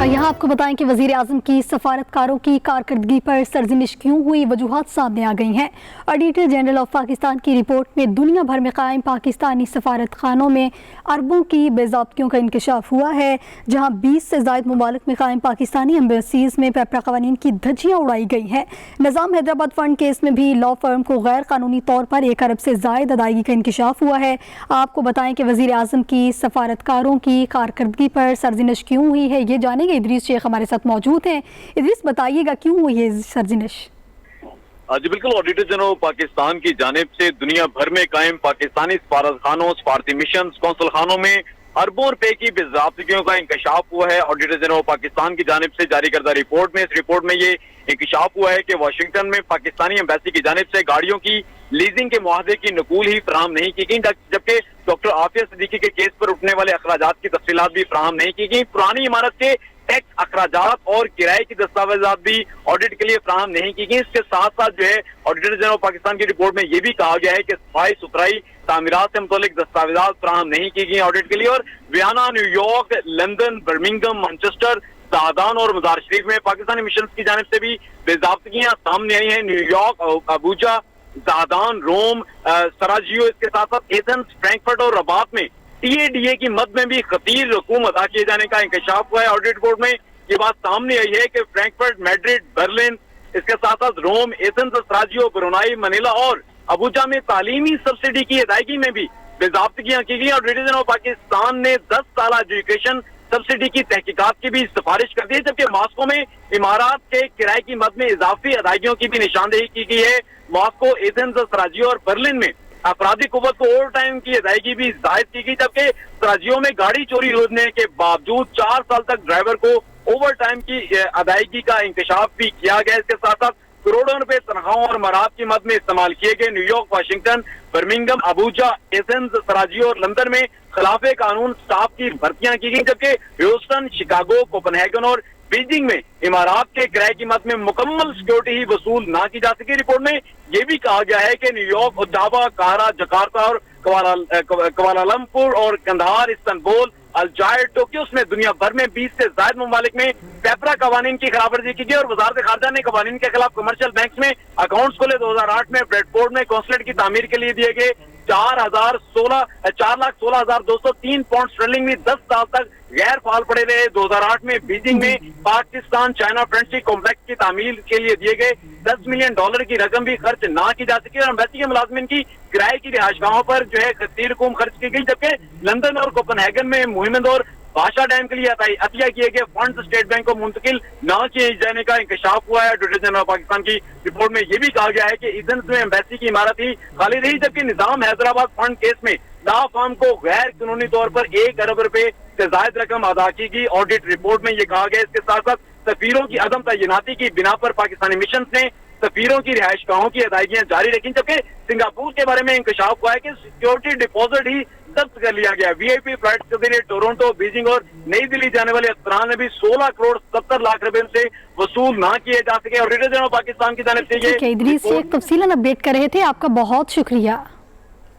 यहाँ आपको बताएं कि वज़ीर आज़म की सफारतकारों की कारकर्दगी पर सरजनिश क्यों हुई, वजूहात सामने आ गई हैं। ऑडिटर जनरल ऑफ पाकिस्तान की रिपोर्ट में दुनिया भर में कायम पाकिस्तानी सफारत खानों में अरबों की बेज़ाब्तियों का इंकशाफ हुआ है। जहाँ 20 से ज़ायद ममालिक में कायम पाकिस्तानी एम्बेसीज़ में पेपरा कवानीन की धज्जियाँ उड़ाई गई हैं। निज़ाम हैदराबाद फंड केस में भी लॉ फर्म को गैर कानूनी तौर पर 1 अरब से ज़ायद अदायगी का इंकशाफ हुआ है। आपको बताएं कि वज़ीर आज़म की सफारतकारों की कारकर्दगी पर सरजनिश क्यों हुई है, ये जानेंगे। इदरीस शेख हमारे साथ मौजूद हैं। इदरीस, बताइएगा क्यों हुई है सरजनिश? जी बिल्कुल, ऑडिटर जनरल पाकिस्तान की जानिब से दुनिया भर में कायम पाकिस्तानी सफारत खानों, सफारती मिशन, कौंसल खानों में अरबों रुपए की बेज़ाब्तियों का इंकशाफ हुआ है। ऑडिटर जनरल पाकिस्तान की जानिब से जारी करदा रिपोर्ट में, इस रिपोर्ट में ये इंकशाफ हुआ है कि वाशिंगटन में पाकिस्तानी एम्बेसी की जानिब से गाड़ियों की लीजिंग के मुआहदे की नकूल ही फराहम नहीं की गई, जबकि डॉक्टर आफिया सिद्दीकी के केस पर उठने वाले अखराजात की तफसीलात भी फराहम नहीं की गई। पुरानी इमारत के टैक्स, अखराजात और किराए की दस्तावेजात भी ऑडिट के लिए फराहम नहीं की गई। इसके साथ साथ जो है ऑडिटर जनरल पाकिस्तान की रिपोर्ट में यह भी कहा गया है कि सफाई सुथराई, तामीरात से मुतालिक दस्तावेजात फराहम नहीं की गई ऑडिट के लिए। और Vienna, New York, London, Birmingham, Manchester, सादान और मजार शरीफ में पाकिस्तानी मिशन की जानिब से भी बेज़ाब्तियां सामने आई हैं। न्यूयॉर्क, अबूजा, सादान, रोम, सराजियो, इसके साथ साथ एथेंस, फ्रैंकफर्ट और रबात में TADA की मद में भी खतीर रकूम अदा किए जाने का इंकशाफ हुआ है। ऑडिट रिपोर्ट में ये बात सामने आई है कि फ्रैंकफर्ट, मैड्रिड, बर्लिन, इसके साथ साथ रोम, एथेंस, सराजियो, ब्रुनाई, मनीला और अबूजा में तालीमी सब्सिडी की अदायगी में भी बेज़ाब्तियां की गई। और ऑडिटर जनरल पाकिस्तान ने 10 साल एजुकेशन सब्सिडी की तहकीकात की भी सिफारिश कर दी है, जबकि मॉस्को में इमारात के किराए की मद में इजाफी अदायगियों की भी निशानदेही की गई है। मॉस्को, एथेंस, सराजियो और बर्लिन में अपराधी कुव्वत को ओवर टाइम की अदायगी भी जायद की गई, जबकि सराजियो में गाड़ी चोरी होने के बावजूद 4 साल तक ड्राइवर को ओवर टाइम की अदायगी का इंकशाफ भी किया गया। इसके साथ साथ करोड़ों रुपए तनख्वाहों और मराद की मद में इस्तेमाल किए गए। New York, Washington, Birmingham, Abuja, Athens, Sarajevo और लंदन में खिलाफे कानून स्टाफ की भर्तियां की गई, जबकि ह्यूस्टन, शिकागो, कोपेनहेगन और बीजिंग में इमारात के किराए की मद में मुकम्मल सिक्योरिटी ही वसूल ना की जा सकी। रिपोर्ट में यह भी कहा गया है कि न्यूयॉर्क, ओटावा, काहरा, जकार्ता और कुआलालंपुर और कंधार, इस्तांबुल, अलजायर, टोक्यो में दुनिया भर में 20 से ज्यादा ममालिक में पेपरा कवानीन की खिलाफवर्जी की गई। और वजारत खारजा ने कवानीन के खिलाफ कमर्शियल बैंक में अकाउंट्स खोले। 2008 में ब्रेडफोर्ड में कॉन्सुलेट की तामीर के लिए दिए गए 4,16,203 पाउंड स्टर्लिंग में 10 साल तक गैर फाल पड़े रहे। 2008 में बीजिंग में पाकिस्तान चाइना फ्रेंडशिप कॉम्प्लेक्स की तामीर के लिए दिए गए $10 मिलियन की रकम भी खर्च ना की जा सकी। और एम्बेसी के मुलाजमिन की किराए की रिहाइशगाहों पर जो है खतीर रकूम खर्च की गई, जबकि लंदन और कोपेनहेगन में मुहिम और बादशाह डैम के लिए अतिया किए गए फंड स्टेट बैंक को मुंतकिल न किए जाने का इंकशाफ हुआ है। ऑडिटर जनरल पाकिस्तान की रिपोर्ट में यह भी कहा गया है कि एथेंस में एम्बेसी की इमारत ही खाली रही, जबकि निजाम हैदराबाद फंड केस में लॉ फर्म को गैर कानूनी तौर पर 1 अरब रुपए से जायद रकम अदा की गई। ऑडिट रिपोर्ट में यह कहा गया। इसके साथ साथ सफीरों की अदम तैनाती की बिना पर पाकिस्तानी मिशन ने सफीरों की रिहाइशगाहों की अदायगियां जारी रखी, जबकि सिंगापुर के बारे में इंकशाफ हुआ है कि सिक्योरिटी डिपॉजिट ही जब्त कर लिया गया। VIP फ्लाइट के जरिए टोरंटो, बीजिंग और नई दिल्ली जाने वाले अफसरान ने भी 16 करोड़ 70 लाख रुपए से वसूल ना किए जा सके। ऑडिटर जनरल पाकिस्तान की जानिब से ये इदरीस शेख तफसीलन अपडेट कर रहे थे। आपका बहुत शुक्रिया।